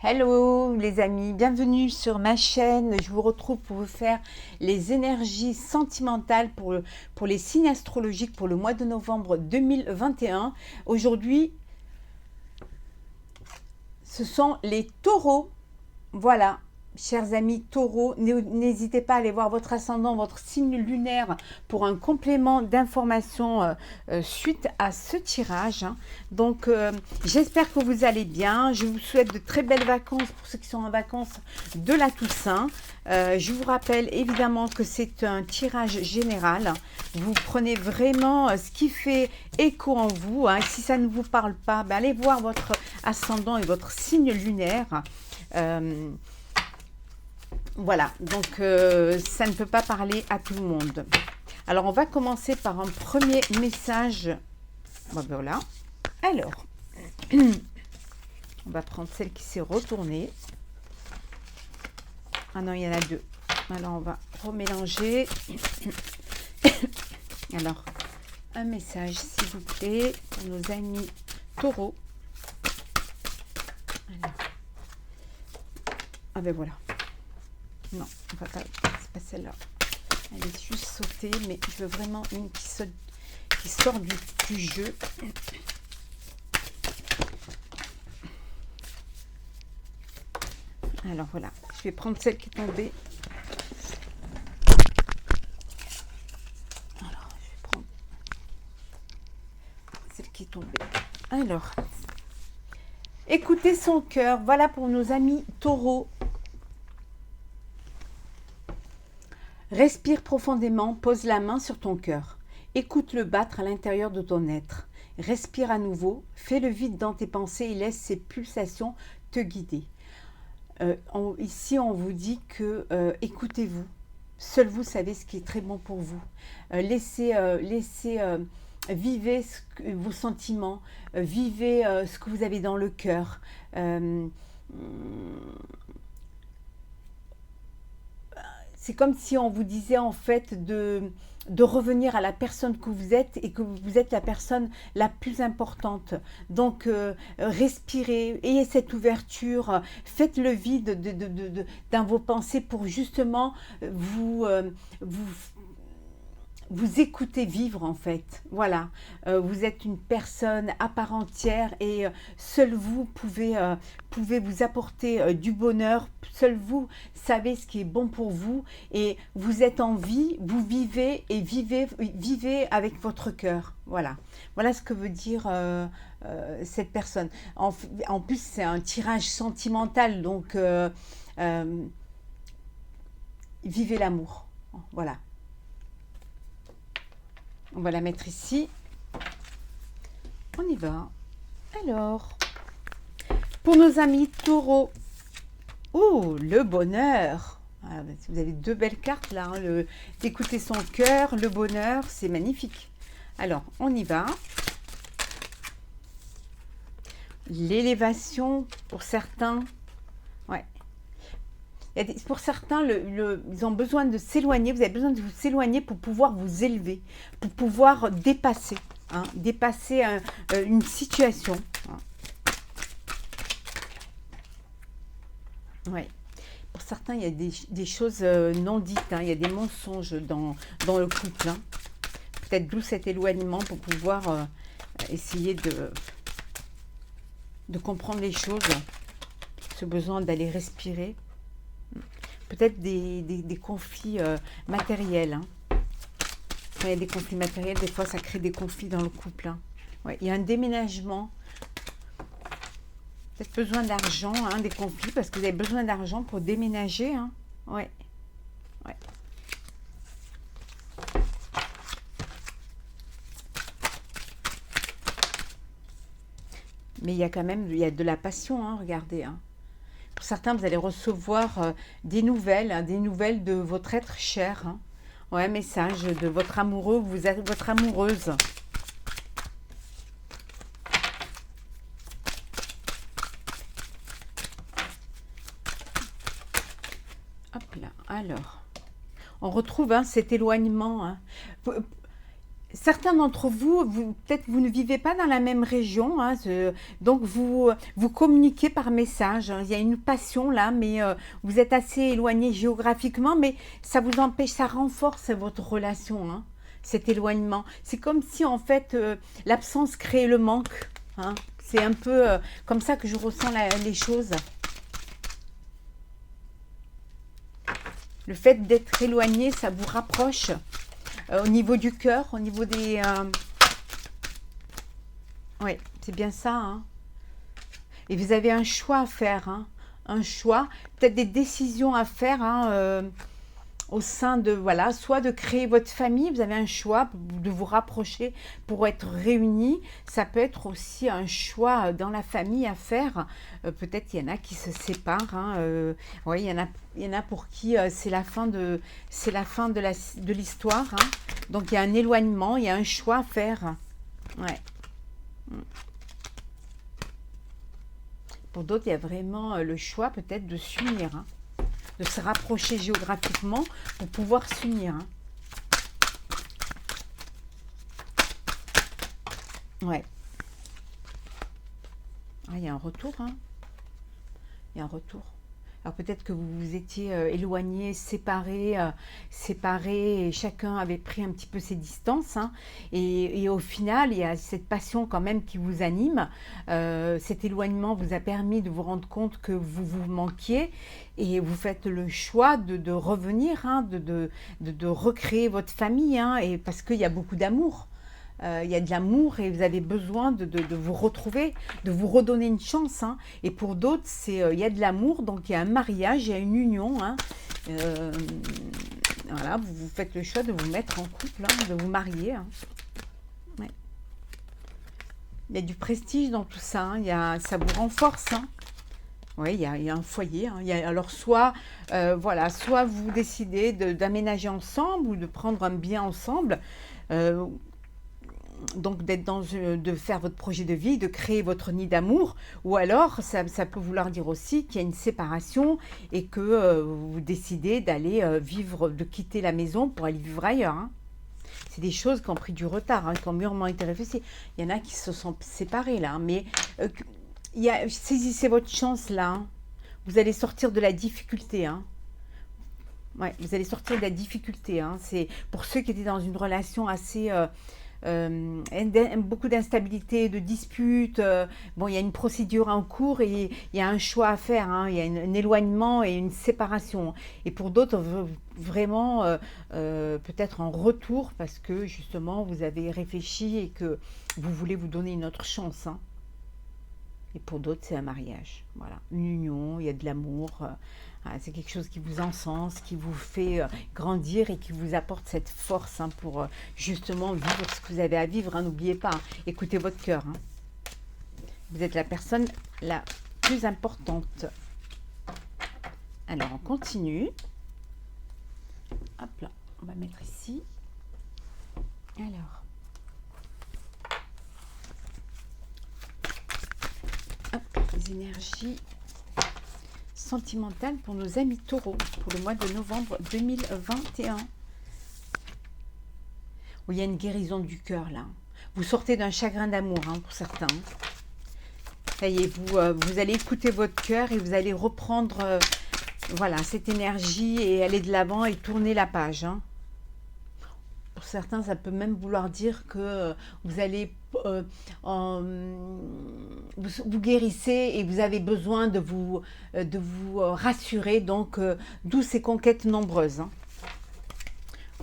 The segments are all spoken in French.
Hello les amis, bienvenue sur ma chaîne. Je vous retrouve pour vous faire les énergies sentimentales pour les signes astrologiques pour le mois de novembre 2021. Aujourd'hui, ce sont les taureaux. Voilà, chers amis taureaux, n'hésitez pas à aller voir votre ascendant, votre signe lunaire pour un complément d'information suite à ce tirage. Donc, j'espère que vous allez bien. Je vous souhaite de très belles vacances pour ceux qui sont en vacances de la Toussaint. Je vous rappelle évidemment que c'est un tirage général. Vous prenez vraiment ce qui fait écho en vous. Si ça ne vous parle pas, ben allez voir votre ascendant et votre signe lunaire. Voilà, donc ça ne peut pas parler à tout le monde. Alors, on va commencer par un premier message. Bon, ben voilà. Alors, on va prendre celle qui s'est retournée. Ah non, il y en a deux. Alors, on va remélanger. Alors, un message, s'il vous plaît, pour nos amis taureaux. Alors. Ah ben voilà. Non, on va pas, c'est pas celle-là. Elle est juste sautée, mais je veux vraiment une qui sort du jeu. Alors voilà, je vais prendre celle qui est tombée. Alors, je vais prendre celle qui est tombée. Alors, écoutez son cœur. Voilà pour nos amis taureaux. Respire profondément, pose la main sur ton cœur. Écoute-le battre à l'intérieur de ton être. Respire à nouveau, fais le vide dans tes pensées et laisse ces pulsations te guider. Ici, on vous dit que écoutez-vous. Seul vous savez ce qui est très bon pour vous. Vivez vos sentiments, vivez ce que vous avez dans le cœur. C'est comme si on vous disait en fait de revenir à la personne que vous êtes et que vous êtes la personne la plus importante. Donc, respirez, ayez cette ouverture, faites le vide dans vos pensées pour justement vous écoutez vivre en fait. Voilà, vous êtes une personne à part entière et seul vous pouvez vous apporter du bonheur. Seul vous savez ce qui est bon pour vous et vous êtes en vie, vous vivez et vivez avec votre cœur. Voilà, voilà ce que veut dire cette personne. En plus, c'est un tirage sentimental, donc vivez l'amour. Voilà. On va la mettre ici. On y va. Alors, pour nos amis taureaux. Oh, le bonheur. Ah, vous avez deux belles cartes là. D'écouter son cœur, le bonheur, c'est magnifique. Alors, on y va. L'élévation pour certains. Ouais. Pour certains, ils ont besoin de s'éloigner, vous avez besoin de vous s'éloigner pour pouvoir vous élever, pour pouvoir dépasser, dépasser une situation. Ouais. Pour certains, il y a des choses non dites, il y a des mensonges dans le couple. Peut-être d'où cet éloignement pour pouvoir essayer de comprendre les choses, ce besoin d'aller respirer. Peut-être des conflits matériels. Quand il y a des conflits matériels, des fois, ça crée des conflits dans le couple. Ouais, il y a un déménagement. Peut-être besoin d'argent, des conflits, parce que vous avez besoin d'argent pour déménager. Ouais. Ouais. Mais il y a quand même de la passion, regardez. Pour certains, vous allez recevoir des nouvelles de votre être cher. Ouais, message de votre amoureux, votre amoureuse. Hop là, alors. On retrouve cet éloignement. certains d'entre vous, peut-être vous ne vivez pas dans la même région, hein, donc vous communiquez par message. Hein. Il y a une passion là, mais vous êtes assez éloigné géographiquement, mais ça vous empêche, ça renforce votre relation, hein, cet éloignement. C'est comme si en fait l'absence créait le manque. Hein. C'est un peu comme ça que je ressens les choses. Le fait d'être éloigné, ça vous rapproche. Au niveau du cœur, au niveau des... Oui, c'est bien ça. Hein. Et vous avez un choix à faire. Hein. Un choix, peut-être des décisions à faire hein, au sein de... Voilà, soit de créer votre famille, vous avez un choix de vous rapprocher pour être réunis. Ça peut être aussi un choix dans la famille à faire. Peut-être qu'il y en a qui se séparent. Hein. Oui, il y en a pour qui c'est la fin de l'histoire. Hein. Donc, il y a un éloignement, il y a un choix à faire. Ouais. Pour d'autres, il y a vraiment le choix peut-être de s'unir, hein, de se rapprocher géographiquement pour pouvoir s'unir. Hein. Ouais. Ah, il y a un retour. Hein. Il y a un retour. Alors peut-être que vous vous étiez éloignés, séparés, et chacun avait pris un petit peu ses distances. Hein, et au final, il y a cette passion quand même qui vous anime. Cet éloignement vous a permis de vous rendre compte que vous vous manquiez et vous faites le choix de revenir, hein, de recréer votre famille, hein, et parce qu'il y a beaucoup d'amour. Il y a de l'amour et vous avez besoin de vous retrouver, de vous redonner une chance. Hein. Et pour d'autres, il y a de l'amour, donc il y a un mariage, il y a une union. Hein. Voilà, vous faites le choix de vous mettre en couple, hein, de vous marier. Hein. Ouais. Il y a du prestige dans tout ça, hein. Ça vous renforce. Hein. Oui, il y a un foyer. Hein. Alors soit, voilà, soit vous décidez d'aménager ensemble ou de prendre un bien ensemble. Donc de faire votre projet de vie, de créer votre nid d'amour, ou alors ça peut vouloir dire aussi qu'il y a une séparation et que vous décidez d'aller vivre, de quitter la maison pour aller vivre ailleurs. Hein. C'est des choses qui ont pris du retard, hein, qui ont mûrement été réfléchies. Il y en a qui se sont séparés là, mais saisissez votre chance là. Hein. Vous allez sortir de la difficulté. Hein. Ouais, vous allez sortir de la difficulté. Hein. C'est pour ceux qui étaient dans une relation assez... beaucoup d'instabilité, de disputes. Bon, il y a une procédure en cours et il y a un choix à faire. Hein, il y a un éloignement et une séparation. Et pour d'autres, vraiment, peut-être en retour parce que justement, vous avez réfléchi et que vous voulez vous donner une autre chance. Hein. Et pour d'autres, c'est un mariage. Voilà, une union, il y a de l'amour. C'est quelque chose qui vous encense, qui vous fait grandir et qui vous apporte cette force hein, pour justement vivre ce que vous avez à vivre. Hein. N'oubliez pas, hein, écoutez votre cœur. Hein. Vous êtes la personne la plus importante. Alors, on continue. Hop là, on va mettre ici. Alors. Hop, les énergies sentimentale pour nos amis taureaux pour le mois de novembre 2021. Oui, il y a une guérison du cœur là. Vous sortez d'un chagrin d'amour hein, pour certains. Ça y est, vous allez écouter votre cœur et vous allez reprendre voilà, cette énergie et aller de l'avant et tourner la page. Hein. Pour certains, ça peut même vouloir dire que vous allez vous guérissez et vous avez besoin de vous rassurer, donc d'où ces conquêtes nombreuses. Hein.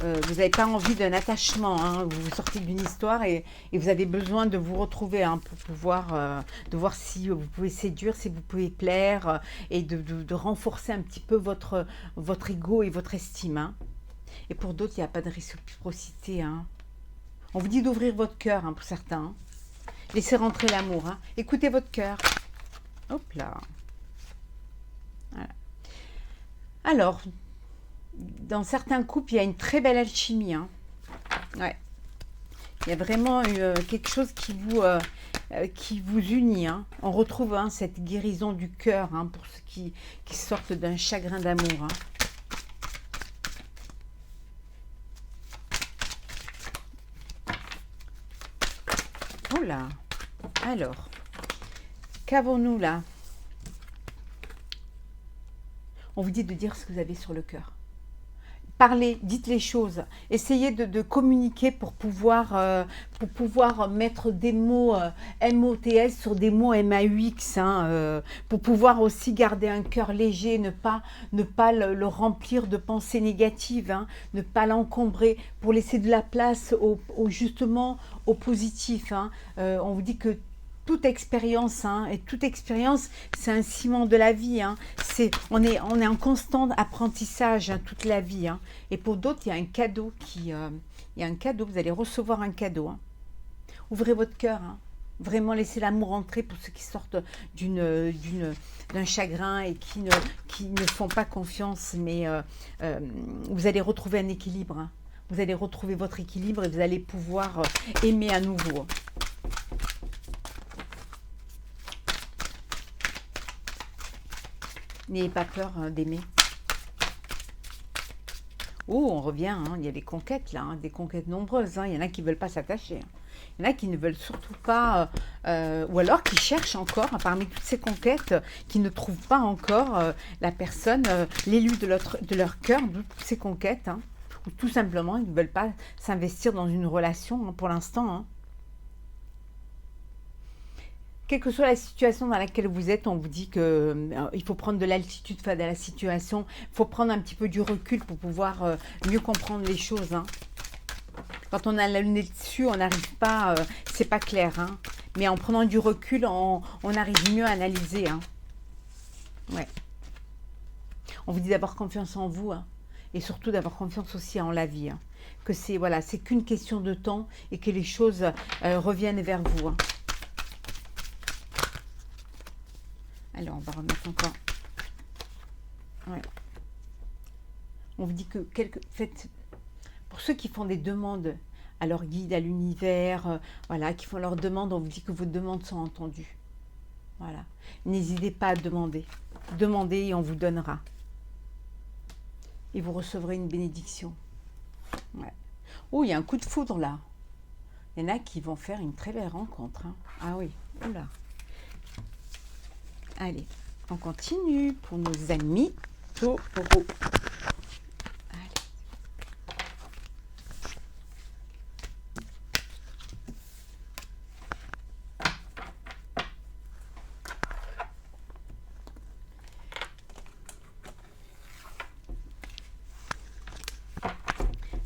Vous n'avez pas envie d'un attachement, hein. Vous sortez d'une histoire et vous avez besoin de vous retrouver hein, pour pouvoir de voir si vous pouvez séduire, si vous pouvez plaire et de renforcer un petit peu votre ego et votre estime. Hein. Et pour d'autres, il n'y a pas de réciprocité. Hein. On vous dit d'ouvrir votre cœur hein, pour certains. Hein. Laissez rentrer l'amour. Hein. Écoutez votre cœur. Hop là. Voilà. Alors, dans certains couples, il y a une très belle alchimie. Hein. Ouais. Il y a vraiment quelque chose qui vous unit. Hein. On retrouve hein, cette guérison du cœur hein, pour ceux qui sortent d'un chagrin d'amour. Hein. Oula. Alors, qu'avons-nous là? On vous dit de dire ce que vous avez sur le cœur. Parlez, dites les choses. Essayez de communiquer pour pouvoir mettre des mots MOTS sur des mots MAUX, hein, pour pouvoir aussi garder un cœur léger, ne pas le remplir de pensées négatives, hein, ne pas l'encombrer, pour laisser de la place justement au positif. Hein. On vous dit que toute expérience, hein, et toute expérience, c'est un ciment de la vie. Hein. On est en constant apprentissage, hein, toute la vie. Hein. Et pour d'autres, il y a un cadeau vous allez recevoir un cadeau. Hein. Ouvrez votre cœur. Hein. Vraiment, laissez l'amour entrer pour ceux qui sortent d'un chagrin et qui ne font pas confiance. Mais vous allez retrouver un équilibre. Hein. Vous allez retrouver votre équilibre et vous allez pouvoir aimer à nouveau. Hein. N'ayez pas peur d'aimer. Oh, on revient, hein, il y a des conquêtes là, hein, des conquêtes nombreuses. Hein, il y en a qui ne veulent pas s'attacher. Hein. Il y en a qui ne veulent surtout pas, ou alors qui cherchent encore, hein, parmi toutes ces conquêtes, qui ne trouvent pas encore la personne, l'élu de leur cœur, de toutes ces conquêtes. Hein, ou tout simplement, ils ne veulent pas s'investir dans une relation, hein, pour l'instant. Hein. Quelle que soit la situation dans laquelle vous êtes, on vous dit qu'il faut prendre de l'altitude face à la situation. Il faut prendre un petit peu du recul pour pouvoir mieux comprendre les choses. Hein. Quand on a le nez dessus, on n'arrive pas, c'est pas clair. Hein. Mais en prenant du recul, on arrive mieux à analyser. Hein. Ouais. On vous dit d'avoir confiance en vous, hein, et surtout d'avoir confiance aussi en la vie. Hein. Que c'est voilà, c'est qu'une question de temps et que les choses reviennent vers vous. Hein. Alors, on va remettre encore. Ouais. On vous dit que pour ceux qui font des demandes à leur guide, à l'univers, voilà, qui font leurs demandes, on vous dit que vos demandes sont entendues. Voilà. N'hésitez pas à demander. Demandez et on vous donnera. Et vous recevrez une bénédiction. Ouais. Oh, il y a un coup de foudre là. Il y en a qui vont faire une très belle rencontre. Hein. Ah oui, oula. Allez, on continue pour nos amis taureaux. Allez.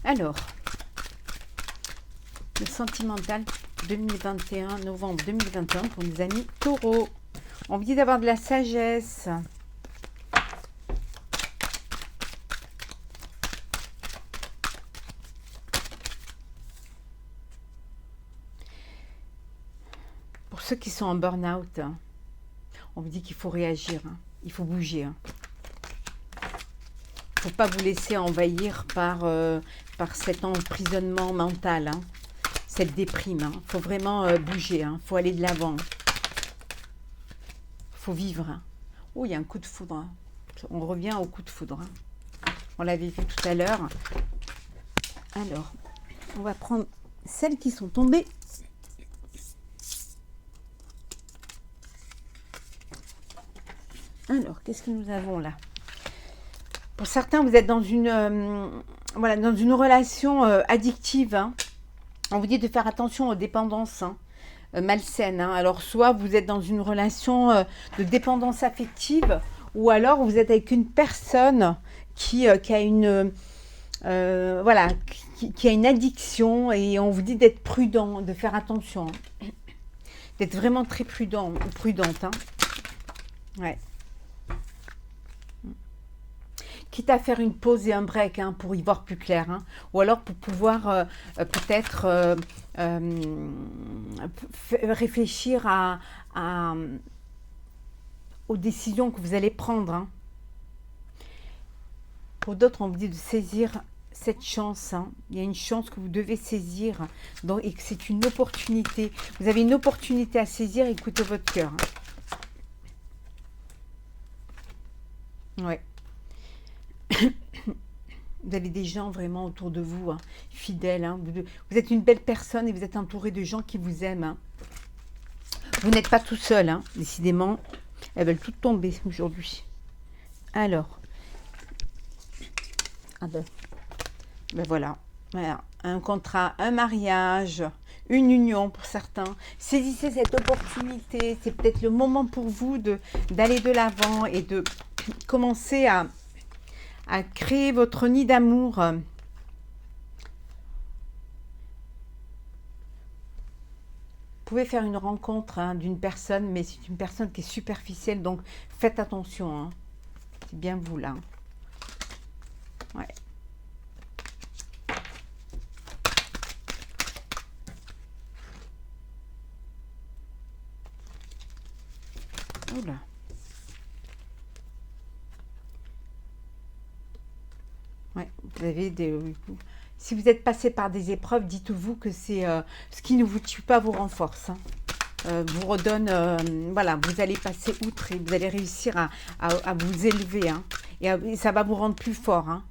Alors, le sentimental 2021, novembre 2021 pour nos amis taureaux. On vous dit d'avoir de la sagesse. Pour ceux qui sont en burn-out, hein, on vous dit qu'il faut réagir, hein, il faut bouger. Hein. Il ne faut pas vous laisser envahir par cet emprisonnement mental, hein, cette déprime. Hein. Il faut vraiment bouger, hein, il faut aller de l'avant. Faut vivre. Hein. Oh, il y a un coup de foudre. Hein. On revient au coup de foudre. Hein. On l'avait vu tout à l'heure. Alors, on va prendre celles qui sont tombées. Alors, qu'est-ce que nous avons là? Pour certains, vous êtes dans une, voilà, dans une relation addictive. Hein. On vous dit de faire attention aux dépendances. Hein. Malsaine. Hein. Alors, soit vous êtes dans une relation de dépendance affective, ou alors vous êtes avec une personne qui a une voilà, qui a une addiction, et on vous dit d'être prudent, de faire attention, hein. D'être vraiment très prudent ou prudente. Hein. Ouais. Quitte à faire une pause et un break, hein, pour y voir plus clair, hein, ou alors pour pouvoir peut-être réfléchir aux décisions que vous allez prendre. Hein. Pour d'autres, on vous dit de saisir cette chance. Hein. Il y a une chance que vous devez saisir, donc, et que c'est une opportunité. Vous avez une opportunité à saisir, écoutez votre cœur. Hein. Ouais. Vous avez des gens vraiment autour de vous, hein, fidèles. Hein. Vous êtes une belle personne et vous êtes entouré de gens qui vous aiment. Hein. Vous n'êtes pas tout seul, hein, décidément. Elles veulent toutes tomber aujourd'hui. Alors. Ah ben voilà. Voilà. Un contrat, un mariage, une union pour certains. Saisissez cette opportunité. C'est peut-être le moment pour vous d'aller de l'avant et de commencer à créer votre nid d'amour. Vous pouvez faire une rencontre hein, d'une personne, mais c'est une personne qui est superficielle, donc faites attention. Hein. C'est bien vous là. Ouais. Oula. Ouais, vous avez des... Si vous êtes passé par des épreuves, dites-vous que c'est ce qui ne vous tue pas vous renforce. Hein. Vous redonne, voilà, vous allez passer outre et vous allez réussir à vous élever. Hein, et ça va vous rendre plus fort. Hein.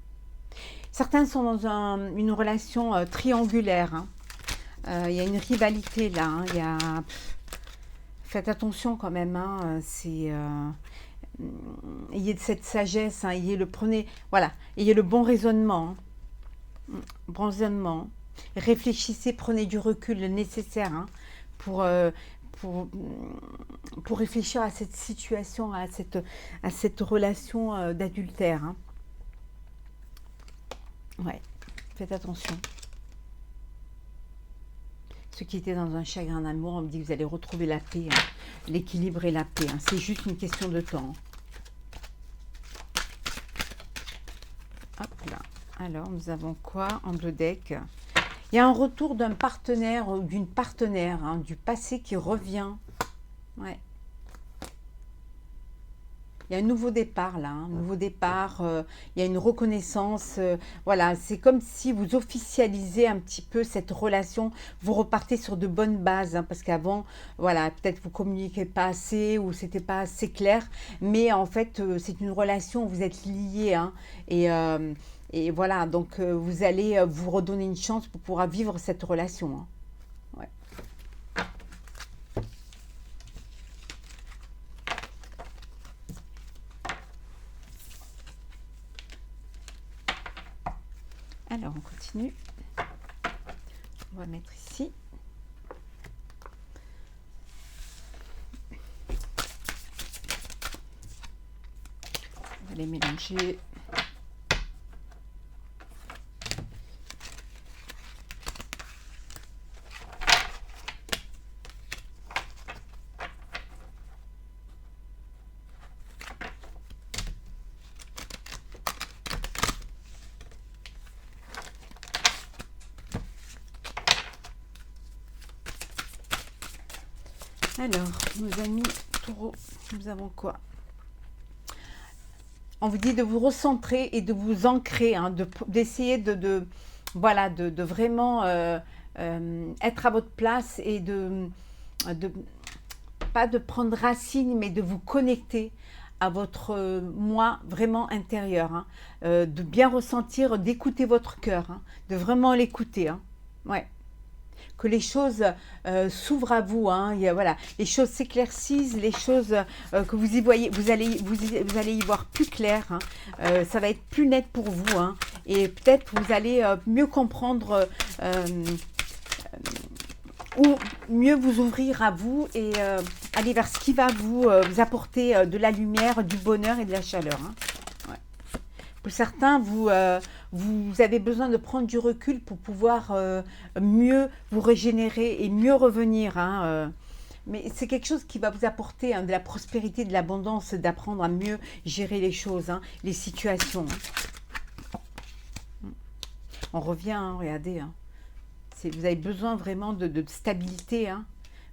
Certains sont dans une relation triangulaire. Hein. Il y a une rivalité là. Hein, il y a... Faites attention quand même. Hein, c'est... ayez de cette sagesse, hein, voilà, ayez le bon raisonnement, hein, bon raisonnement. Réfléchissez, prenez du recul nécessaire hein, pour réfléchir à cette situation, à cette relation d'adultère. Hein. Ouais, faites attention. Ceux qui étaient dans un chagrin d'amour, on me dit que vous allez retrouver la paix, hein, l'équilibre et la paix. Hein. C'est juste une question de temps. Hop là. Alors, nous avons quoi en deux decks? Il y a un retour d'un partenaire ou d'une partenaire hein, du passé qui revient. Ouais. Il y a un nouveau départ là, un nouveau départ, il y a une reconnaissance, voilà, c'est comme si vous officialisez un petit peu cette relation, vous repartez sur de bonnes bases, hein, parce qu'avant, voilà, peut-être vous communiquez pas assez ou c'était pas assez clair, mais en fait, c'est une relation où vous êtes liés, hein, et voilà, donc vous allez vous redonner une chance pour pouvoir vivre cette relation. Hein. Ouais. Alors, on continue. On va mettre ici. On va les mélanger. Alors, nos amis taureaux, nous avons quoi? On vous dit de vous recentrer et de vous ancrer, hein, d'essayer voilà, de vraiment être à votre place et pas de prendre racine, mais de vous connecter à votre moi vraiment intérieur, hein, de bien ressentir, d'écouter votre cœur, hein, de vraiment l'écouter. Hein, ouais. Que les choses s'ouvrent à vous, hein, voilà, les choses s'éclaircissent, les choses que vous y voyez, vous allez y voir plus clair, hein, ça va être plus net pour vous, hein, et peut-être vous allez mieux comprendre ou mieux vous ouvrir à vous et aller vers ce qui va vous apporter de la lumière, du bonheur et de la chaleur. Hein. Ouais. Pour certains, vous avez besoin de prendre du recul pour pouvoir mieux vous régénérer et mieux revenir. Hein, mais c'est quelque chose qui va vous apporter hein, de la prospérité, de l'abondance, d'apprendre à mieux gérer les choses, hein, les situations. On revient, hein, regardez. Hein. Vous avez besoin vraiment de stabilité. Hein.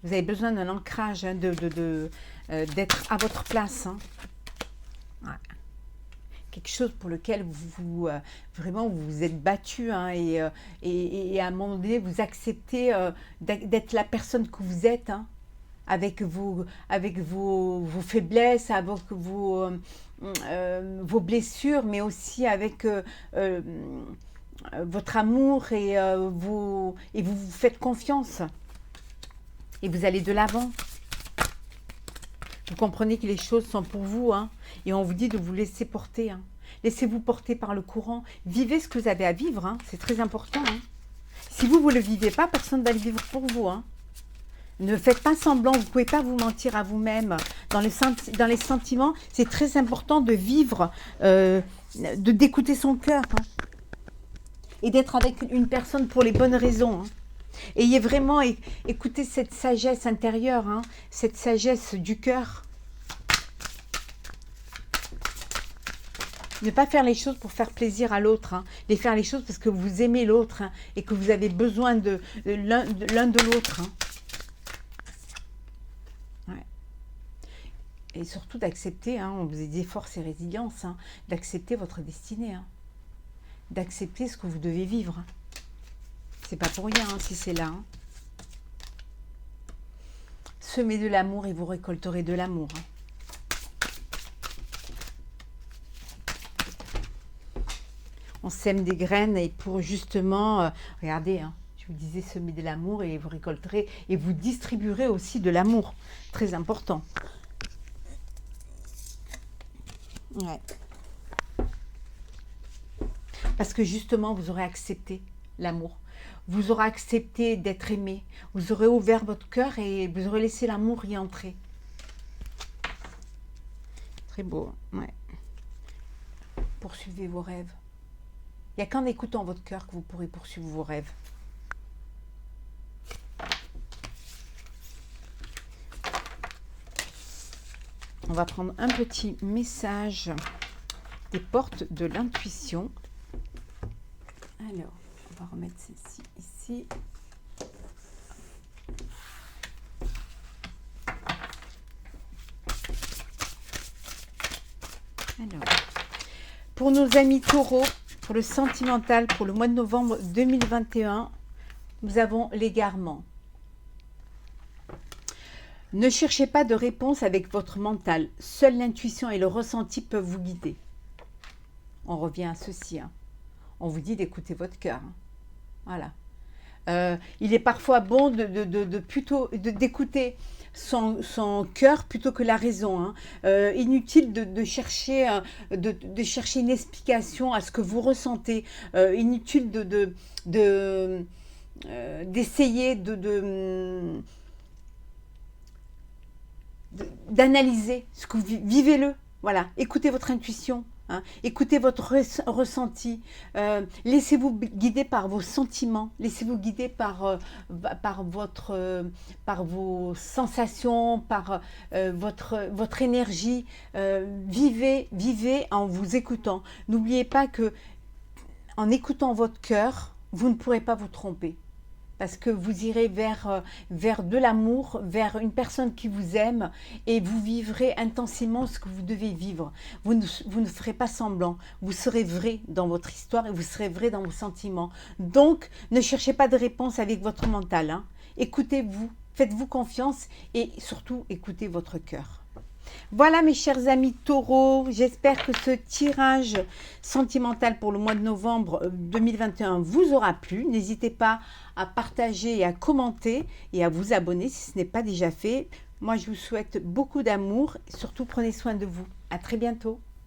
Vous avez besoin d'un ancrage, hein, d'être à votre place. Hein. Ouais. Quelque chose pour lequel vraiment vous vous êtes battu hein, et à un moment donné vous acceptez d'être la personne que vous êtes hein, avec vos faiblesses, avec vos blessures, mais aussi avec votre amour et vous vous faites confiance et vous allez de l'avant. Vous comprenez que les choses sont pour vous, hein, et on vous dit de vous laisser porter. Hein. Laissez-vous porter par le courant. Vivez ce que vous avez à vivre, hein, c'est très important. Hein. Si vous ne le vivez pas, personne ne va le vivre pour vous. Hein. Ne faites pas semblant, vous ne pouvez pas vous mentir à vous-même. Dans les sentiments, c'est très important de vivre, d'écouter son cœur. Hein, et d'être avec une personne pour les bonnes raisons. Hein. Ayez vraiment, écoutez cette sagesse intérieure, hein, cette sagesse du cœur. Ne pas faire les choses pour faire plaisir à l'autre, hein, mais faire les choses parce que vous aimez l'autre, hein, et que vous avez besoin de l'un de l'autre. Hein. Ouais. Et surtout d'accepter, hein, on vous a dit force et résilience, hein, d'accepter votre destinée, hein, d'accepter ce que vous devez vivre. Hein. C'est pas pour rien hein, si c'est là. Hein. Semez de l'amour et vous récolterez de l'amour. Hein. On sème des graines et pour justement, regardez, hein, je vous disais semer de l'amour et vous récolterez et vous distribuerez aussi de l'amour. Très important. Ouais. Parce que justement, vous aurez accepté l'amour. Vous aurez accepté d'être aimé. Vous aurez ouvert votre cœur et vous aurez laissé l'amour y entrer. Très beau, ouais. Poursuivez vos rêves. Il n'y a qu'en écoutant votre cœur que vous pourrez poursuivre vos rêves. On va prendre un petit message des portes de l'intuition. Alors, on va remettre celle-ci ici. Alors, pour nos amis taureaux, pour le sentimental, pour le mois de novembre 2021, nous avons l'égarement. Ne cherchez pas de réponse avec votre mental. Seule l'intuition et le ressenti peuvent vous guider. On revient à ceci. Hein. On vous dit d'écouter votre cœur. Hein. Voilà. Il est parfois bon d'écouter son cœur plutôt que la raison. Hein. Inutile de chercher une explication à ce que vous ressentez. Inutile d'essayer d'analyser ce que vous vivez-le. Voilà, écoutez votre intuition. Hein. Écoutez votre ressenti, laissez-vous guider par vos sentiments, laissez-vous guider par vos sensations, par votre énergie. Vivez en vous écoutant. N'oubliez pas que en écoutant votre cœur, vous ne pourrez pas vous tromper. Parce que vous irez vers de l'amour, vers une personne qui vous aime et vous vivrez intensément ce que vous devez vivre. Vous ne ferez pas semblant, vous serez vrai dans votre histoire et vous serez vrai dans vos sentiments. Donc, ne cherchez pas de réponse avec votre mental. Hein. Écoutez-vous, faites-vous confiance et surtout écoutez votre cœur. Voilà mes chers amis taureaux, j'espère que ce tirage sentimental pour le mois de novembre 2021 vous aura plu. N'hésitez pas à partager et à commenter et à vous abonner si ce n'est pas déjà fait. Moi je vous souhaite beaucoup d'amour et surtout prenez soin de vous. À très bientôt.